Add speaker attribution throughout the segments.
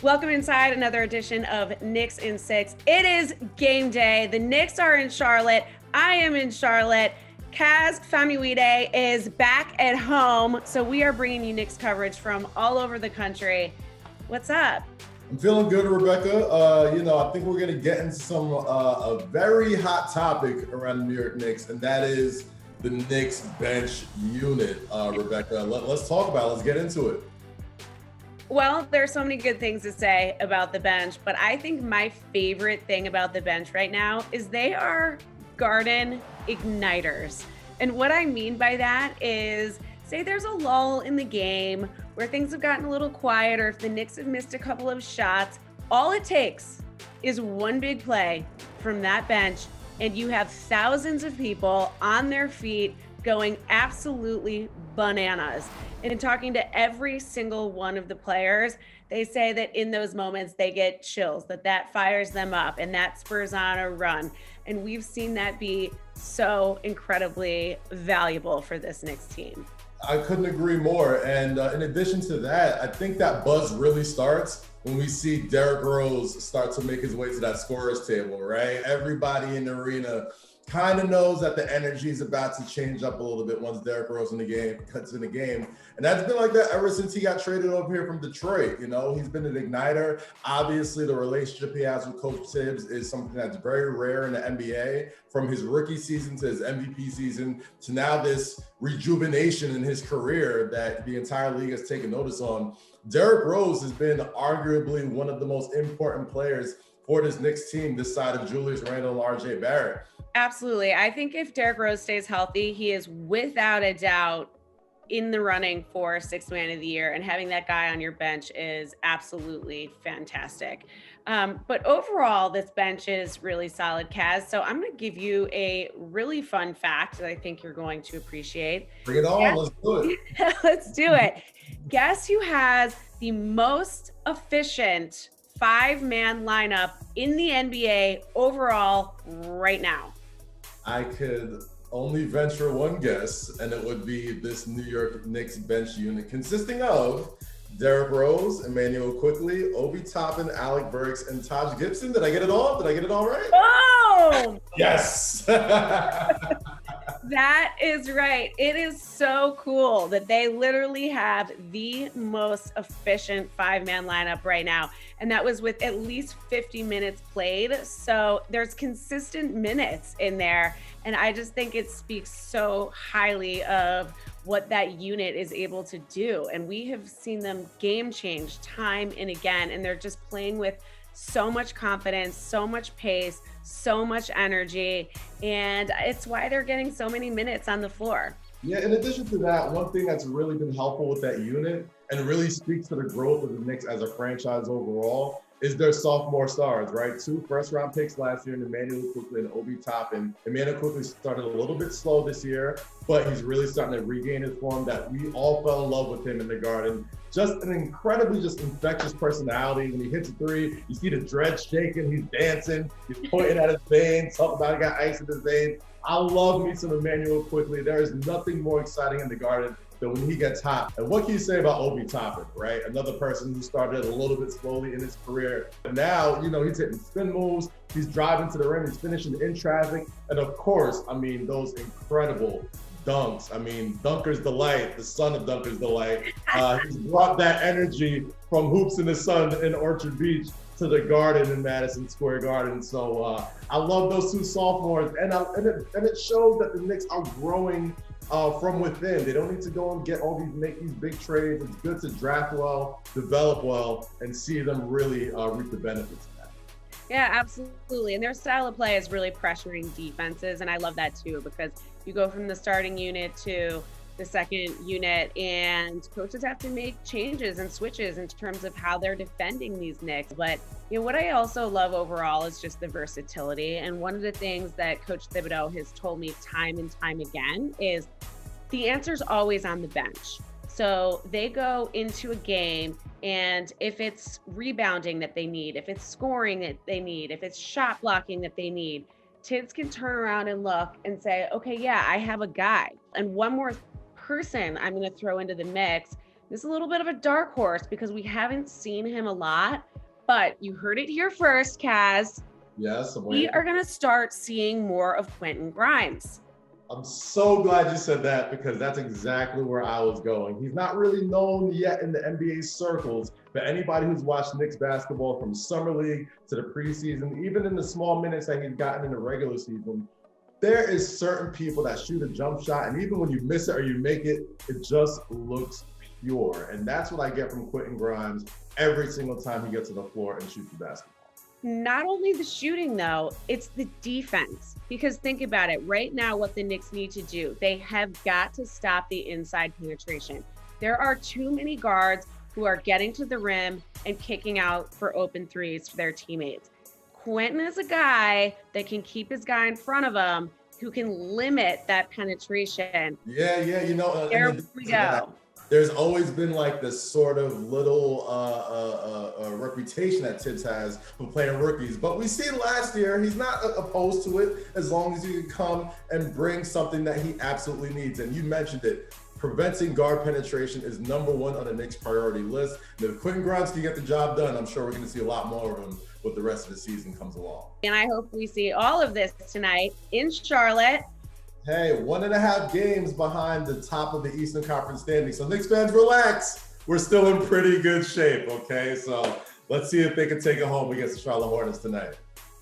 Speaker 1: Welcome inside another edition of Knicks in 6. It is game day. The Knicks are in Charlotte. I am in Charlotte. Kaz Famuyiwa is back at home. So we are bringing you Knicks coverage from all over the country. What's up?
Speaker 2: I'm feeling good, Rebecca. I think we're going to get into some a very hot topic around the New York Knicks, and that is the Knicks bench unit, Rebecca. Let's talk about it. Let's get into it.
Speaker 1: Well, there's so many good things to say about the bench, but I think my favorite thing about the bench right now is they are garden igniters. And what I mean by that is, say there's a lull in the game where things have gotten a little quiet, or if the Knicks have missed a couple of shots, all it takes is one big play from that bench, and you have thousands of people on their feet going absolutely bananas. And in talking to every single one of the players, they say that in those moments they get chills, that fires them up and that spurs on a run. And we've seen that be so incredibly valuable for this Knicks team.
Speaker 2: I couldn't agree more. And in addition to that, I think that buzz really starts when we see Derrick Rose start to make his way to that scorer's table, right? Everybody in the arena kind of knows that the energy is about to change up a little bit once Derrick Rose cuts in the game. And that's been like that ever since he got traded over here from Detroit. You know, he's been an igniter. Obviously, the relationship he has with Coach Tibbs is something that's very rare in the NBA. From his rookie season to his MVP season to now this rejuvenation in his career that the entire league has taken notice on. Derrick Rose has been arguably one of the most important players for this Knicks team this side of Julius Randle and RJ Barrett.
Speaker 1: Absolutely. I think if Derrick Rose stays healthy, he is without a doubt in the running for Sixth Man of the Year, and having that guy on your bench is absolutely fantastic. But overall, this bench is really solid, Kaz. So I'm going to give you a really fun fact that I think you're going to appreciate.
Speaker 2: Bring it on. Let's do it.
Speaker 1: Let's do it. Guess who has the most efficient five-man lineup in the NBA overall right now?
Speaker 2: I could only venture one guess, and it would be this New York Knicks bench unit consisting of Derrick Rose, Immanuel Quickley, Obi Toppin, Alec Burks, and Taj Gibosn. Did I get it all? Did I get it all right?
Speaker 1: Oh!
Speaker 2: Yes!
Speaker 1: That is right. It is so cool that they literally have the most efficient five-man lineup right now. And that was with at least 50 minutes played. So there's consistent minutes in there. And I just think it speaks so highly of what that unit is able to do. And we have seen them game change time and again. And they're just playing with so much confidence, so much pace, so much energy, and it's why they're getting so many minutes on the floor.
Speaker 2: Yeah, in addition to that, one thing that's really been helpful with that unit and really speaks to the growth of the Knicks as a franchise overall is their sophomore stars, right? 2 first-round picks last year in Immanuel Quickley and Obi Toppin. Immanuel Quickley started a little bit slow this year, but he's really starting to regain his form that we all fell in love with him in the Garden. Just an incredibly infectious personality. When he hits a three, you see the dreads shaking, he's dancing, he's pointing at his veins, talking about he got ice in his veins. I love me some Immanuel Quickley. There is nothing more exciting in the Garden than when he gets hot. And what can you say about Obi Toppin, right? Another person who started a little bit slowly in his career. But now, he's hitting spin moves, he's driving to the rim, he's finishing in traffic. And of course, those incredible dunks. Dunker's Delight, the son of Dunker's Delight. He's brought that energy from Hoops in the Sun in Orchard Beach to the Garden in Madison Square Garden. So I love those 2 sophomores. And it shows that the Knicks are growing from within. They don't need to go and make these big trades. It's good to draft well, develop well, and see them really reap the benefits of that.
Speaker 1: Yeah, absolutely. And their style of play is really pressuring defenses. And I love that too, because you go from the starting unit to the second unit, and coaches have to make changes and switches in terms of how they're defending these Knicks. But what I also love overall is just the versatility. And one of the things that Coach Thibodeau has told me time and time again is the answer's always on the bench. So they go into a game, and if it's rebounding that they need, if it's scoring that they need, if it's shot blocking that they need, Tibbs can turn around and look and say, okay, yeah, I have a guy. And one more person I'm going to throw into the mix This is a little bit of a dark horse because we haven't seen him a lot, but you heard it here first, Kaz.
Speaker 2: Yes,
Speaker 1: We are going to start seeing more of Quentin Grimes.
Speaker 2: I'm so glad you said that because that's exactly where I was going. He's not really known yet in the NBA circles, but anybody who's watched Knicks basketball from summer league to the preseason, even in the small minutes that he's gotten in the regular season, there is certain people that shoot a jump shot, and even when you miss it or you make it, it just looks pure. And that's what I get from Quentin Grimes every single time he gets to the floor and shoots the basketball.
Speaker 1: Not only the shooting, though, it's the defense. Because think about it, right now, what the Knicks need to do, they have got to stop the inside penetration. There are too many guards who are getting to the rim and kicking out for open threes for their teammates. Quentin is a guy that can keep his guy in front of him, who can limit that penetration.
Speaker 2: Yeah, you know.
Speaker 1: There we go.
Speaker 2: There's always been like this sort of little reputation that Tibbs has for playing rookies, but we see last year he's not opposed to it as long as you can come and bring something that he absolutely needs. And you mentioned it, preventing guard penetration is #1 on the Knicks priority list. And if Quentin Grimes can get the job done, I'm sure we're going to see a lot more of him with the rest of the season comes along.
Speaker 1: And I hope we see all of this tonight in Charlotte.
Speaker 2: Hey, 1.5 games behind the top of the Eastern Conference standings. So Knicks fans, relax. We're still in pretty good shape, okay? So let's see if they can take it home against the Charlotte Hornets tonight.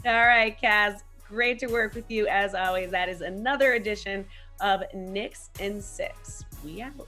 Speaker 1: All right, Kaz, great to work with you as always. That is another edition of Knicks in 6. We out.